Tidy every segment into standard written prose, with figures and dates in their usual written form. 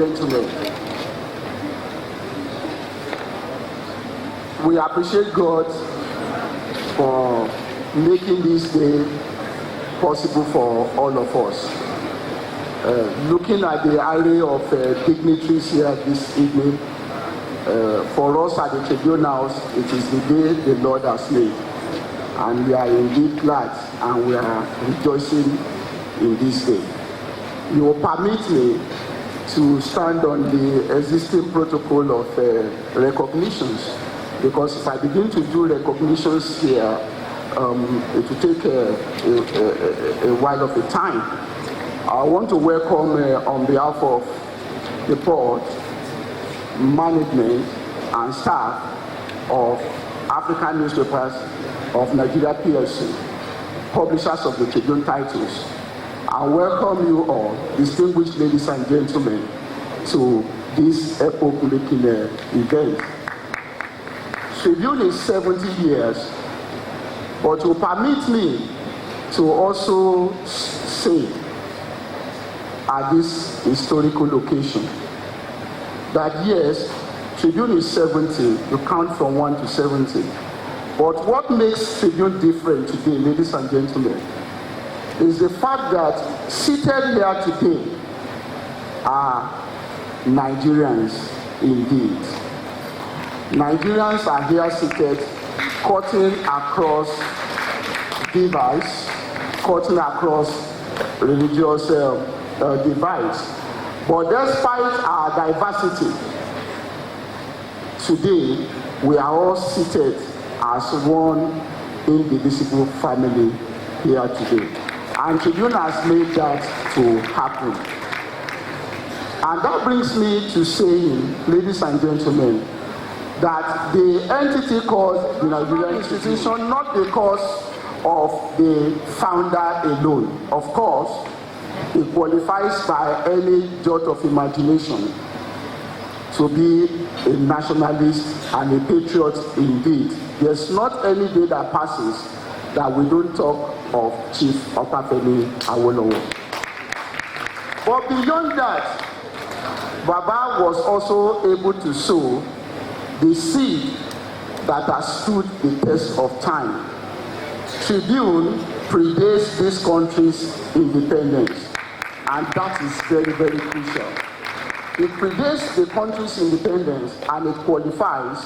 gentlemen, we appreciate God for making this day possible for all of us. Looking at the array of dignitaries here this evening, for us at the Tribune House, it is the day the Lord has made. And we are indeed glad and we are rejoicing in this day. You will permit me to stand on the existing protocol of recognitions, because if I begin to do recognitions here, it will take a while of a time. I want to welcome on behalf of the board, management and staff of African Newspapers of Nigeria PLC, publishers of the Tribune titles. I welcome you all, distinguished ladies and gentlemen, to this epoch-making event. Tribune is 70 years, but to permit me to also say at this historical location that yes, Tribune is 70, you count from 1 to 70. But what makes Tribune different today, ladies and gentlemen, is the fact that seated here today are Nigerians indeed. Nigerians are here seated, cutting across divides, cutting across religious divides. But despite our diversity, today we are all seated as one indivisible family here today. And Tribune has made that to happen. And that brings me to saying, ladies and gentlemen, that the entity called the Nigerian institution, not because of the founder alone. Of course, it qualifies by any jot of imagination to be a nationalist and a patriot indeed. There's not any day that passes that we don't talk of Chief Obafemi Awolowo. But beyond that, Baba was also able to sow the seed that has stood the test of time. Tribune predates this country's independence, and that is very, very crucial. It predates the country's independence and it qualifies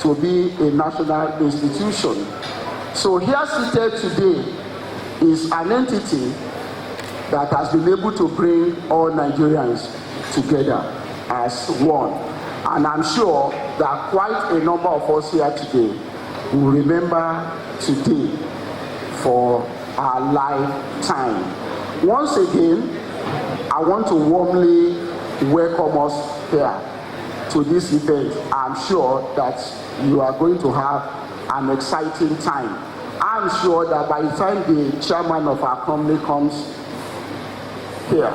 to be a national institution. So here seated today is an entity that has been able to bring all Nigerians together as one. And I'm sure that quite a number of us here today will remember today for our lifetime. Once again, I want to warmly welcome us here to this event. I'm sure that you are going to have an exciting time. I'm sure that by the time the chairman of our company comes here,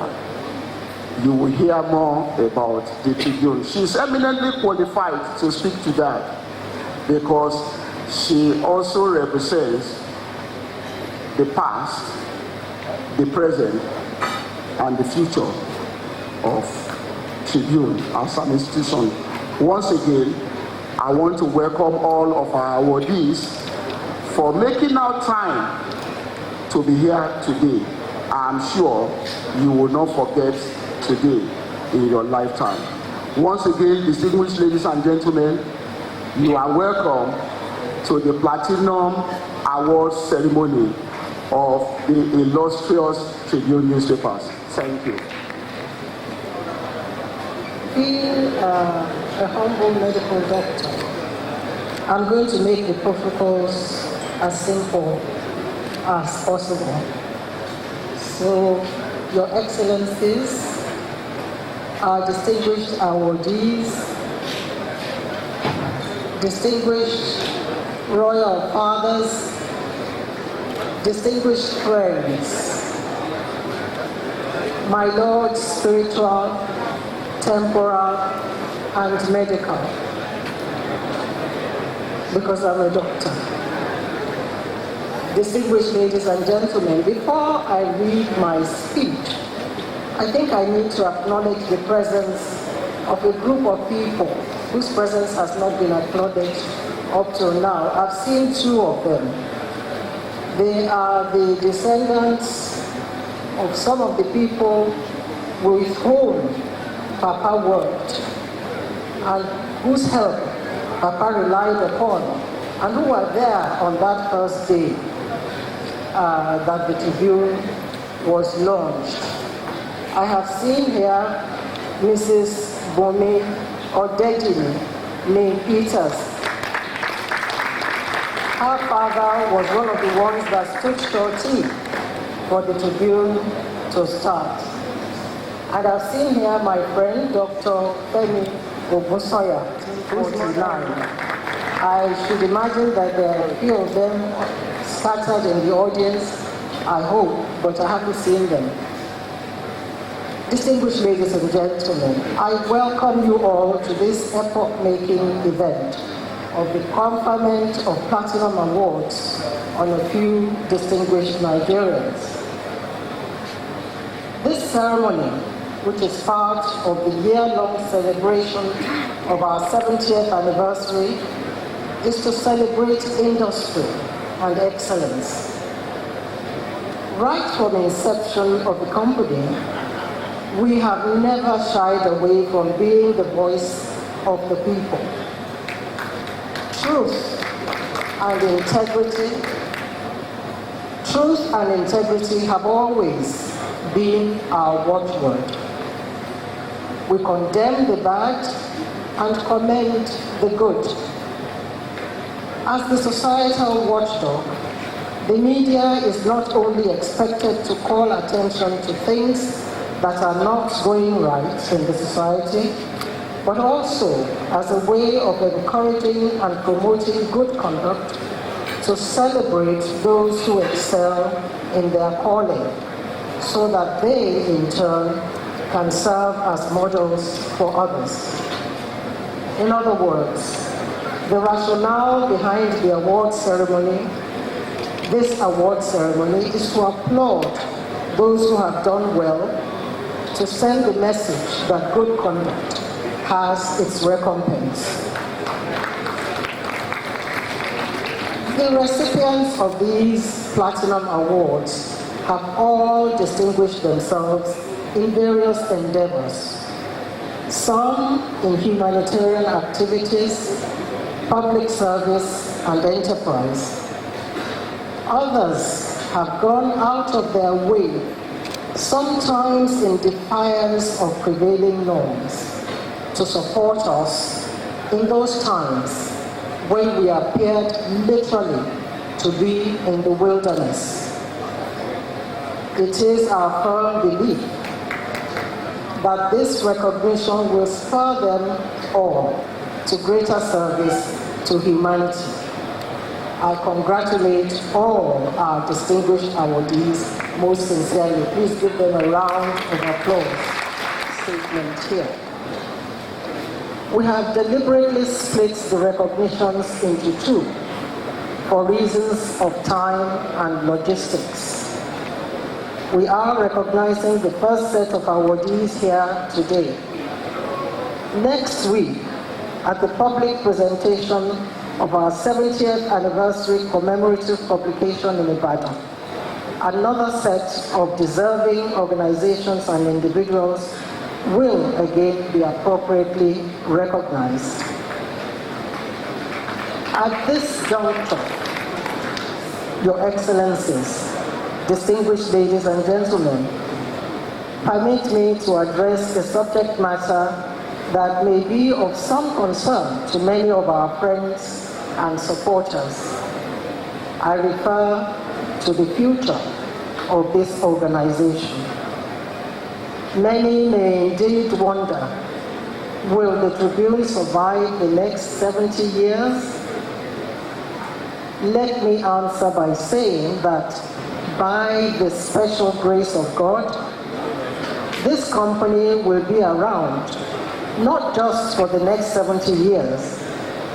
you will hear more about the Tribune. She's eminently qualified to speak to that because she also represents the past, the present, and the future of Tribune as an institution. Once again, I want to welcome all of our awardees for making out time to be here today. I'm sure you will not forget today in your lifetime. Once again, distinguished ladies and gentlemen, you are welcome to the Platinum Award ceremony of the illustrious Tribune newspapers. Thank you. Being a humble medical doctor, I'm going to make the protocols as simple as possible. So, Your Excellencies, our distinguished awardees, distinguished royal fathers, distinguished friends, my lords spiritual, temporal, and medical, because I'm a doctor. Distinguished ladies and gentlemen, before I read my speech, I think I need to acknowledge the presence of a group of people whose presence has not been acknowledged up till now. I've seen two of them. They are the descendants of some of the people with whom Papa worked and whose help Papa relied upon, and who were there on that first day that the Tribune was launched. I have seen here Mrs. Bome Odedini named Peters. Her father was one of the ones that stood shorty for the Tribune to start. And I've seen here my friend, Dr. Femi Ogunsoya, who's 49. I should imagine that there are a few of them scattered in the audience, I hope, but I haven't seen them. Distinguished ladies and gentlemen, I welcome you all to this epoch-making event of the conferment of Platinum Awards on a few distinguished Nigerians. This ceremony, which is part of the year-long celebration of our 70th anniversary, is to celebrate industry and excellence. Right from the inception of the company, we have never shied away from being the voice of the people. Truth and integrity have always been our watchword. We condemn the bad and commend the good. As the societal watchdog, the media is not only expected to call attention to things that are not going right in the society, but also as a way of encouraging and promoting good conduct, to celebrate those who excel in their calling, so that they, in turn, can serve as models for others. In other words, the rationale behind the award ceremony, this award ceremony, is to applaud those who have done well, to send the message that good conduct has its recompense. The recipients of these Platinum Awards have all distinguished themselves in various endeavors. Some in humanitarian activities, public service, and enterprise. Others have gone out of their way, sometimes in defiance of prevailing norms, to support us in those times when we appeared literally to be in the wilderness. It is our firm belief that this recognition will spur them all to greater service to humanity. I congratulate all our distinguished awardees most sincerely. Please give them a round of applause. Statement here. We have deliberately split the recognitions into two for reasons of time and logistics. We are recognizing the first set of awardees here today. Next week, at the public presentation of our 70th anniversary commemorative publication in Ibadan, another set of deserving organizations and individuals will again be appropriately recognized. At this juncture, Your Excellencies, distinguished ladies and gentlemen, permit me to address a subject matter that may be of some concern to many of our friends and supporters. I refer to the future of this organization. Many may indeed wonder, will the Tribune survive the next 70 years? Let me answer by saying that by the special grace of God, this company will be around not just for the next 70 years,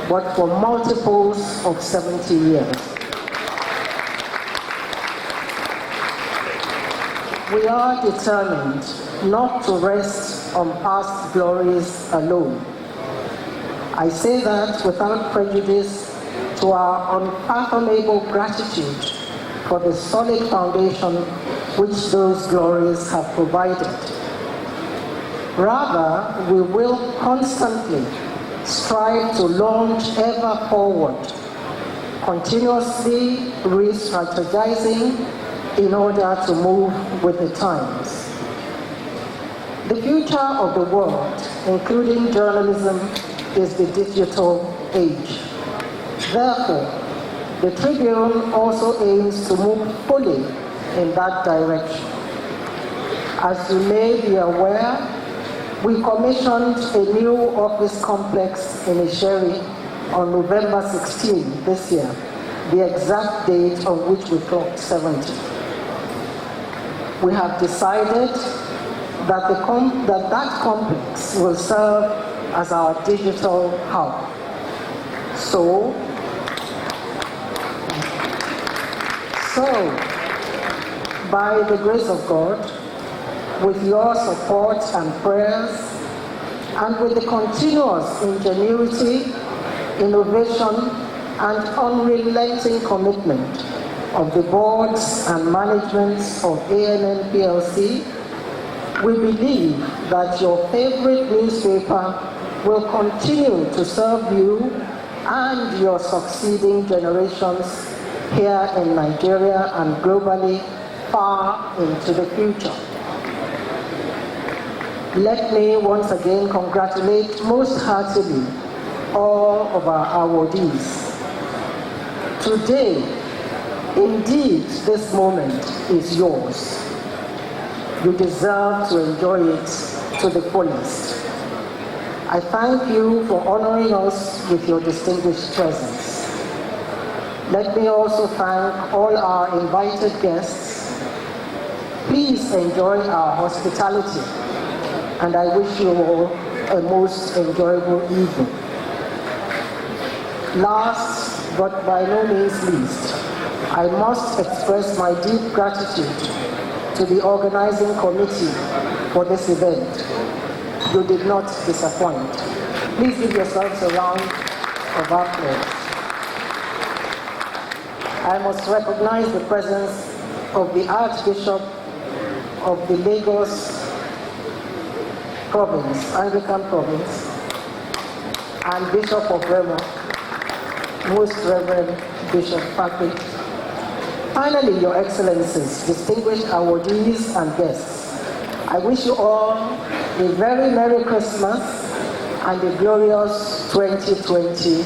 but for multiples of 70 years. we are determined not to rest on past glories alone. I say that without prejudice to our unfathomable gratitude for the solid foundation which those glories have provided. Rather, we will constantly strive to launch ever forward, continuously re-strategizing in order to move with the times. The future of the world, including journalism, is the digital age. Therefore, the Tribune also aims to move fully in that direction. As you may be aware, we commissioned a new office complex in Isheri on November 16 this year, the exact date on which we clocked 70. We have decided that that complex will serve as our digital hub. So, by the grace of God, with your support and prayers, and with the continuous ingenuity, innovation, and unrelenting commitment of the boards and managements of ANN PLC, we believe that your favorite newspaper will continue to serve you and your succeeding generations here in Nigeria and globally far into the future. Let me once again congratulate most heartily all of our awardees. Today, indeed, this moment is yours. You deserve to enjoy it to the fullest. I thank you for honoring us with your distinguished presence. Let me also thank all our invited guests. Please enjoy our hospitality, and I wish you all a most enjoyable evening. Last, but by no means least, I must express my deep gratitude to the organizing committee for this event. You did not disappoint. Please give yourselves a round of applause. I must recognize the presence of the Archbishop of the Lagos Province, Anglican Province, and Bishop of Remo, Most Reverend Bishop Patrick. Finally, Your Excellencies, distinguished awardees and guests, I wish you all a very Merry Christmas and a glorious 2020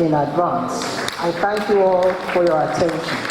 in advance. I thank you all for your attention.